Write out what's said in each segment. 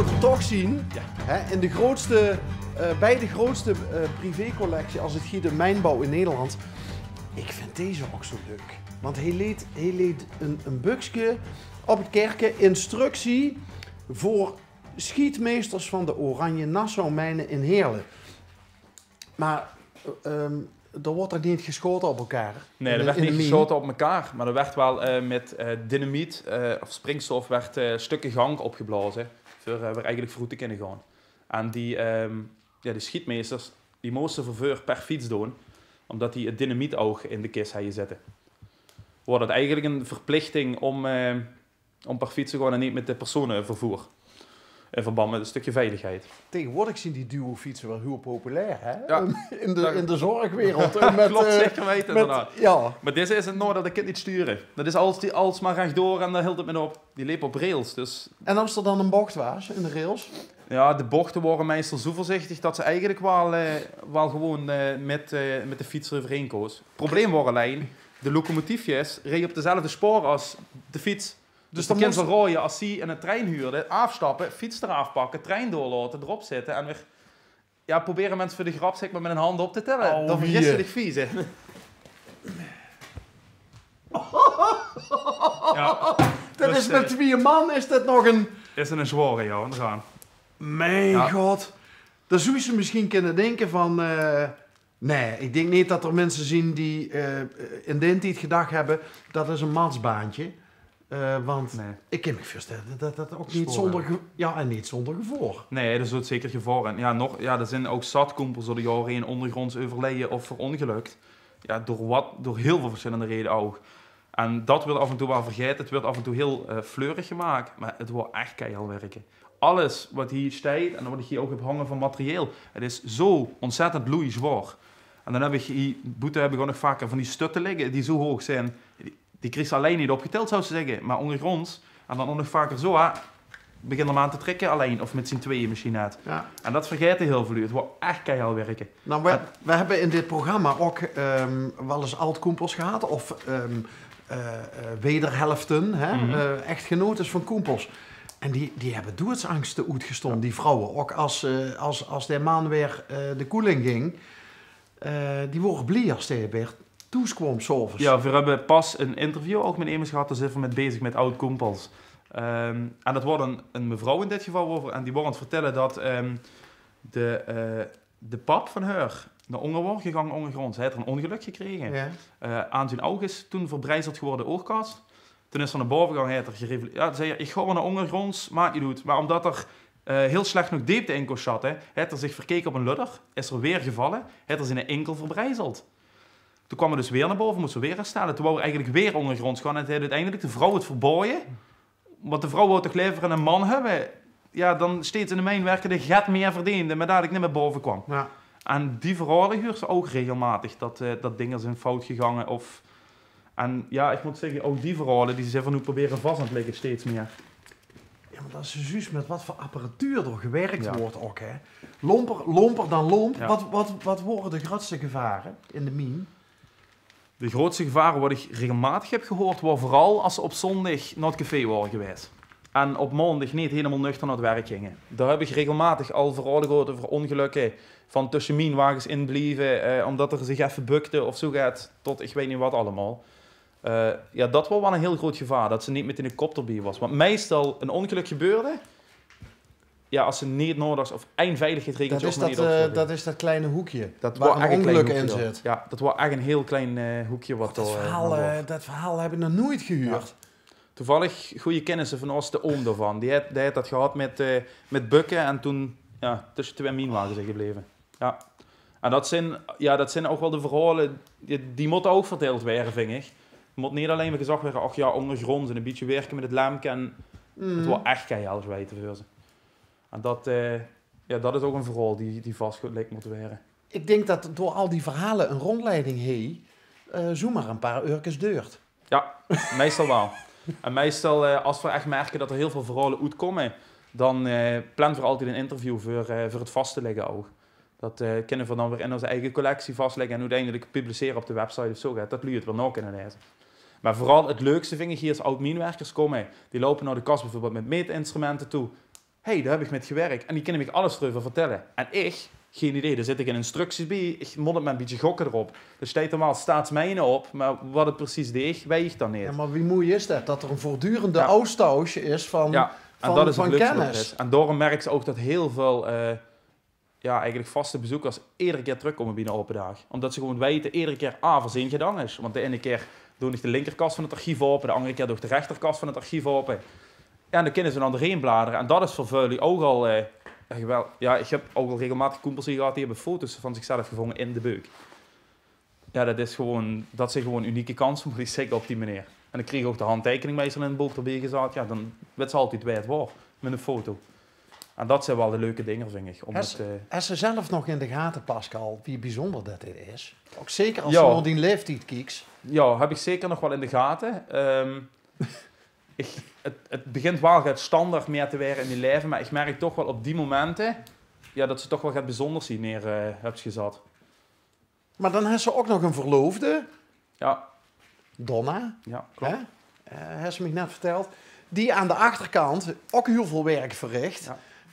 we er toch zien, Ja. hè, in de grootste, bij de grootste privécollectie als het gaat om mijnbouw in Nederland. Ik vind deze ook zo leuk. Want hij leed een boekje op het kerken, instructie voor schietmeesters van de Oranje Nassau-mijnen in Heerlen. Maar er wordt er niet geschoten op elkaar. Nee, er werd niet geschoten op elkaar, maar er werd wel met dynamiet of springstof werd stukken gang opgeblazen voor waar eigenlijk voor te kunnen gaan. En die schietmeesters, die moesten verveur per fiets doen, omdat die het dynamietoog in de kist hadden zitten. Wordt het eigenlijk een verplichting om per fiets te gaan en niet met de personenvervoer. In verband met een stukje veiligheid. Tegenwoordig zien die duo-fietsen wel heel populair, hè? Ja. In de zorgwereld. Klopt, zeker weten inderdaad. Ja. Maar deze is het nooit dat ik het niet sturen. Dat is alles maar rechtdoor en daar hield het me op. Die liep op rails, dus... En als er dan een bocht was in de rails? Ja, de bochten worden meestal zo voorzichtig dat ze eigenlijk wel gewoon met de fiets overheen koos. Het probleem was alleen, de locomotiefjes reden op dezelfde spoor als de fiets. Dus dan kan ze rooien als ze in een trein huurden, afstappen, fiets eraf pakken, trein doorlaten, erop zitten en weer proberen mensen voor de grap zeg maar met een hand op te tellen. Oh, dan vergis je dich vies, hè. Ja, Dat dus, is met 2 man, is dat nog een... Is een zware, ja, inderdaad. Mijn god. Dan zou je misschien kunnen denken van... nee, ik denk niet dat er mensen zien die in de tijd gedacht hebben... dat is een mansbaantje. Want Nee. ik kan me voorstellen dat dat ook niet zonder, niet zonder gevoel. Nee, dat is het zeker gevaar. En er zijn ook zat kompels door de jaren heen ondergronds overleden of verongelukt. Ja, door heel veel verschillende redenen ook. En dat wordt af en toe wel vergeten. Het wordt af en toe heel fleurig gemaakt. Maar het wordt echt keihard werken. Alles wat hier staat, en wat ik hier ook heb hangen van materieel, het is zo ontzettend loeizwaar. En dan heb ik hier, boete hebben gewoon nog vaker van die stutten liggen die zo hoog zijn. Die krijg je alleen niet opgeteld, zou ze zeggen. Maar ondergronds, en dan nog vaker zo, begin er maar aan te trekken alleen. Of met z'n tweeën misschien uit. Ja. En dat vergeet je heel veel. Het wordt echt keihard werken. Nou, we hebben in dit programma ook wel eens oud-koempels gehad. Of wederhelften, hè? Echtgenotes van koempels. En die hebben doodsangsten uitgestonden, die vrouwen. Ook als de man weer de koeling ging. Die worden blij als hij weer toeskwam s'avonds. Ja, we hebben pas een interview ook met iemand gehad. Daar zitten we bezig met oud-koempels. En dat wordt een mevrouw in dit geval over. En die wordt aan het vertellen dat de pap van haar naar Onger wordt gegaan ondergronds. Hij heeft er een ongeluk gekregen. Ja. Aan zijn oog is toen verbrijzeld geworden oogkast. Toen is er naar boven gegaan. Hij heeft er gerevalieerd. Ja, zei ik ga maar naar ondergronds, maakt niet uit. Maar omdat er heel slecht nog diepte in zat, hij heeft er zich verkeken op een ludder. Is er weer gevallen. Heeft er zijn enkel verbrijzeld. Toen kwam er dus weer naar boven, moesten we weer herstellen. Toen wou er eigenlijk weer ondergronds gaan. En uiteindelijk de vrouw het verboden. Want de vrouw wou toch liever een man hebben. Ja, dan steeds in de mijnwerken de gaat meer verdiende, maar dat ik niet meer boven kwam. Ja. En die verhalen huurt ze ook regelmatig, dat dingen zijn fout gegaan. En ja, ik moet zeggen, ook die verhalen, die ze van nu proberen vast aan het liggen steeds meer. Ja, maar dat is juist met wat voor apparatuur er gewerkt wordt ook, hè. Lomper dan lomp. Ja. Wat worden de grootste gevaren in de mine? De grootste gevaren wat ik regelmatig heb gehoord, waren vooral als ze op zondag naar het café waren geweest. En op maandag niet helemaal nuchter naar het werk gingen. Daar heb ik regelmatig al verhalen gehoord over ongelukken van tussen minwagens inblijven, omdat er zich even bukte of zo gaat, tot ik weet niet wat allemaal. Dat was wel een heel groot gevaar, dat ze niet met in de kop erbij was. Want meestal een ongeluk gebeurde, als ze niet nodig of één veiligheidsregeltje... Dat is dat kleine hoekje dat waar een ongeluk in zit. Ja, dat was echt een heel klein hoekje. Dat verhaal heb ik nog nooit gehuurd. Ja. Toevallig goede kennissen van ons, de oom daarvan. Die had dat gehad met bukken en toen tussen 2 minwagens zijn gebleven. Ja. En dat zijn ook wel de verhalen, die moeten ook verteld worden, vind ik. Het moet niet alleen maar gezegd worden, ondergronds en een beetje werken met het lampje. En het wordt echt keihard weten voor ze. En dat is ook een verhaal die vastgelegd moet worden. Ik denk dat door al die verhalen een rondleiding zomaar een paar uurtjes duurt. Ja, meestal wel. En meestal, als we echt merken dat er heel veel verhalen uitkomen, dan plannen we altijd een interview voor het vast te leggen ook. Dat kunnen we dan weer in onze eigen collectie vastleggen en uiteindelijk publiceren op de website of zo. Dat lukt wel nog kunnen lezen. Maar vooral het leukste vind ik hier als oud-mijnwerkers komen. Die lopen naar de kast bijvoorbeeld met meetinstrumenten toe. hey, daar heb ik met gewerkt. En die kunnen me alles erover vertellen. En ik, geen idee, daar zit ik in instructies bij. Ik moet het met een beetje gokken erop. Er staat normaal staatsmijnen op, maar wat het precies deed, weet ik dan niet. Ja, maar wie mooi is dat? Dat er een voortdurende austausch is van, en dat is van kennis. En daarom merk ze ook dat heel veel eigenlijk vaste bezoekers iedere keer terugkomen binnen open dag. Omdat ze gewoon weten, iedere keer verzin je dan is. Want de ene keer doe ik de linkerkast van het archief open, de andere keer doe ik de rechterkast van het archief open. Ja, en dan kunnen ze dan erheen bladeren. En dat is voor jullie ook al geweldig. Ja, ik heb ook al regelmatig koempels hier gehad, die hebben foto's van zichzelf gevonden in de beuk. Ja, dat zijn gewoon unieke kansen, moet ik zeggen, op die manier. En ik kreeg ook de handtekening meestal in een boek erbij gezet. Ja, dan werd ze altijd bij het woord met een foto. En dat zijn wel de leuke dingen, vind ik. Als ze zelf nog in de gaten, Pascal, wie bijzonder dat dit is. Ook zeker als je naar die leeftijd kijkt. Ja, heb ik zeker nog wel in de gaten. Het begint wel het standaard meer te werken in die leven, maar ik merk toch wel op die momenten dat ze toch wel het bijzonders zien neer hebt gezet. Maar dan heeft ze ook nog een verloofde. Ja. Donna. Ja, klopt. Heeft ze me net verteld. Die aan de achterkant ook heel veel werk verricht.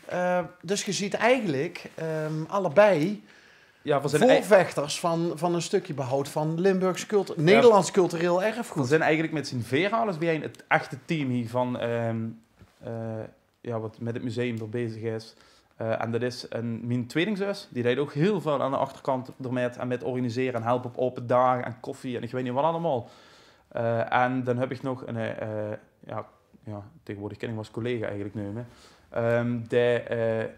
Ja. Dus je ziet eigenlijk allebei voorvechters van een stukje behoud van Limburgs Nederlands cultureel erfgoed. We zijn eigenlijk met z'n vier alles bijeen het echte team hier van wat met het museum er bezig is. En dat is mijn tweelingzus, die deed ook heel veel aan de achterkant ermee en met organiseren en helpen op open dagen en koffie en ik weet niet wat allemaal. En dan heb ik nog tegenwoordig ken ik hem als collega eigenlijk nu. Die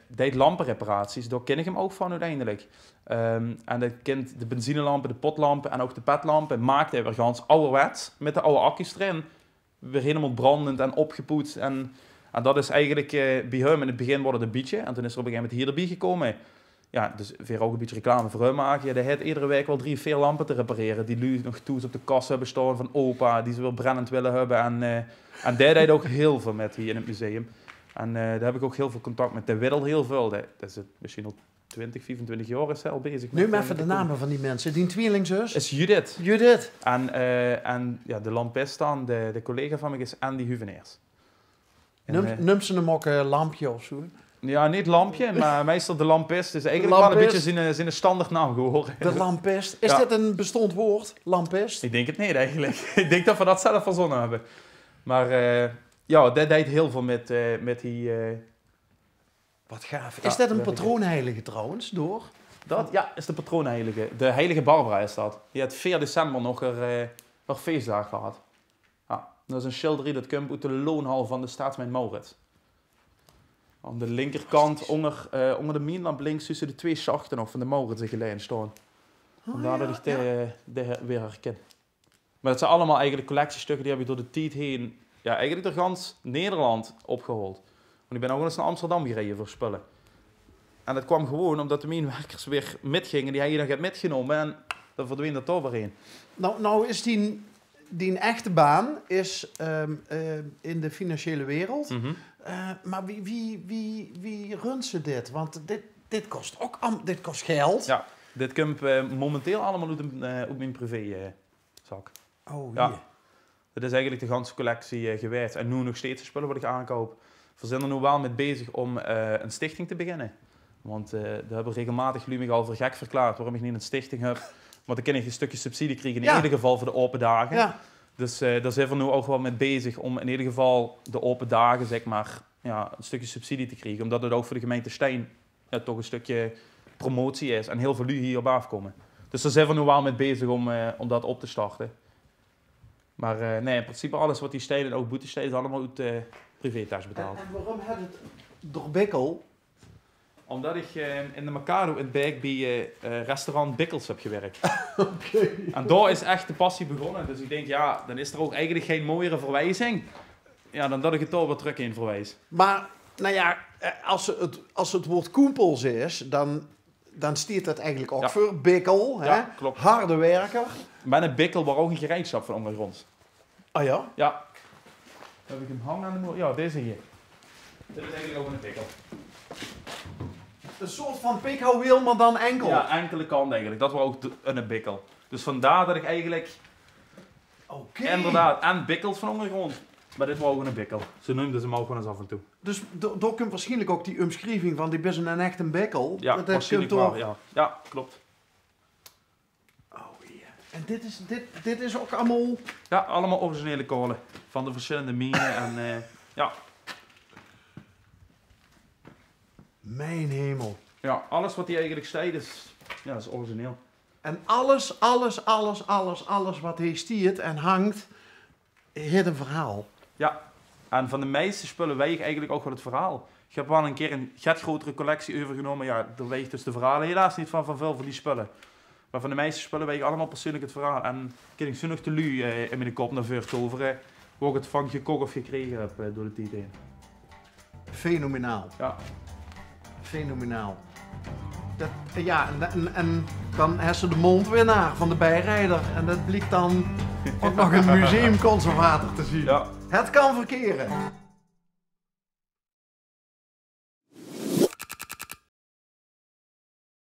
deed lampenreparaties, daar ken ik hem ook van uiteindelijk. En dat kent de benzinelampen, de potlampen en ook de petlampen. Maakte hij weer gans ouderwets met de oude accu's erin. Weer helemaal brandend en opgepoetst. En dat is eigenlijk bij hem in het begin wordt het een beetje. En toen is er op een gegeven moment hier erbij gekomen. Ja, dus weer ook een beetje reclame voor hem maken. Ja, die heeft iedere week wel 3 of 4 lampen te repareren. Die nu nog toe op de kast hebben staan van opa, die ze weer brandend willen hebben. En die deed ook heel veel met hier in het museum. En daar heb ik ook heel veel contact met. De Widdel heel veel. Dat is het misschien al 20, 24 jaar is hij al bezig. Nu maar even de namen van die mensen. Die tweelingzus? Is Judith. Judith. En de lampist dan, de collega van mij is Andy Huveneers. Noemt ze hem ook lampje of zo? Ja, niet lampje, maar meestal de lampist. Dus eigenlijk wel een beetje zijn standaard naam geworden. De lampist. Is dit een bestond woord? Lampist? Ik denk het niet eigenlijk. Ik denk dat we dat zelf verzonnen hebben. Maar dat deed heel veel met die... Wat gaaf. Is dat een patroonheilige trouwens, door? Ja, is de patroonheilige. De heilige Barbara is dat. Die had 4 december nog feestdag gehad. Ja, dat is een schilderij dat komt uit de loonhal van de Staatsmijn Maurits. Aan de linkerkant, onder de mijnlamp links, tussen de 2 schachten nog van de Maurits gelegen staan. Vandaar dat ik die weer herken. Maar dat zijn allemaal eigenlijk collectiestukken die heb ik door de tijd heen, eigenlijk door gans Nederland opgehaald. Want ik ben ook eens naar Amsterdam gereden voor spullen. En dat kwam gewoon omdat de mijnwerkers weer metgingen, die hebben je dan metgenomen en dan verdween dat toch weer heen. Nou is die echte baan is in de financiële wereld. Mm-hmm. Maar wie runt ze dit? Want dit kost ook dit kost geld. Ja, dit komt momenteel allemaal uit mijn privézak. Oh, ja. Dat is eigenlijk de ganse collectie geweest. En nu nog steeds de spullen wat ik aankoop. We zijn er nu wel mee bezig om een stichting te beginnen. Want daar hebben regelmatig jullie me al voor gek verklaard waarom ik niet een stichting heb. Want dan kan ik een stukje subsidie krijgen in ieder geval voor de open dagen. Ja. Dus daar zijn we nu ook wel mee bezig om in ieder geval de open dagen zeg maar, een stukje subsidie te krijgen. Omdat het ook voor de gemeente Stein toch een stukje promotie is en heel veel jullie hierop afkomen. Dus daar zijn we nu wel mee bezig om dat op te starten. Maar in principe alles wat die steden, ook boetesteden, is allemaal uit privé-thuis betaald. En waarom had het door Bikkel? Omdat ik in de Mercado in Beek bij restaurant Bikkels heb gewerkt. Okay. En daar is echt de passie begonnen. Dus ik denk, dan is er ook eigenlijk geen mooiere verwijzing. Ja, dan dat ik het toch weer terug in verwijs. Maar, als het woord koempels is, dan stiert dat eigenlijk ook voor Bikkel. Ja, hè? Klopt. Harde werker. Met een Bikkel waar ook een gereedschap van ondergronds. Ah ja? Ja. Dan heb ik hem hangen aan de muur. Ja, deze hier. Dit is eigenlijk ook een Bikkel. Een soort van pikhouwiel, maar dan enkel. Ja, enkele kant eigenlijk. Dat was ook een Bikkel. Dus vandaar dat ik eigenlijk inderdaad en Bikkels van ondergrond. Maar dit was ook een bikkel. Ze noemden ze hem ook gewoon eens af en toe. Dus door komt waarschijnlijk ook die omschrijving van die best een echt een bekkel. Ja, waarschijnlijk wel, ja. Ja, klopt. Oh ja. En dit is ook allemaal... Ja, allemaal originele kolen. Van de verschillende minen en ja. Mijn hemel. Ja, alles wat hier eigenlijk staat is, ja, is origineel. En alles wat hier stiert en hangt, heeft een verhaal. Ja, en van de meeste spullen weeg eigenlijk ook wel het verhaal. Ik heb wel een keer een grotere collectie overgenomen. Ja, daar weegt dus de verhalen helaas niet van veel van die spullen. Maar van de meeste spullen weeg allemaal persoonlijk het verhaal. En ik heb zo nog te lui in mijn kop naar voren toveren hoe ik het van gekocht of gekregen heb door de tijd heen. Fenomenaal. Ja. Fenomenaal. Ja, en dan heeft ze de mondwinnaar van de bijrijder. En dat blijkt dan ook nog een museumconservator te zien. Ja. Het kan verkeren.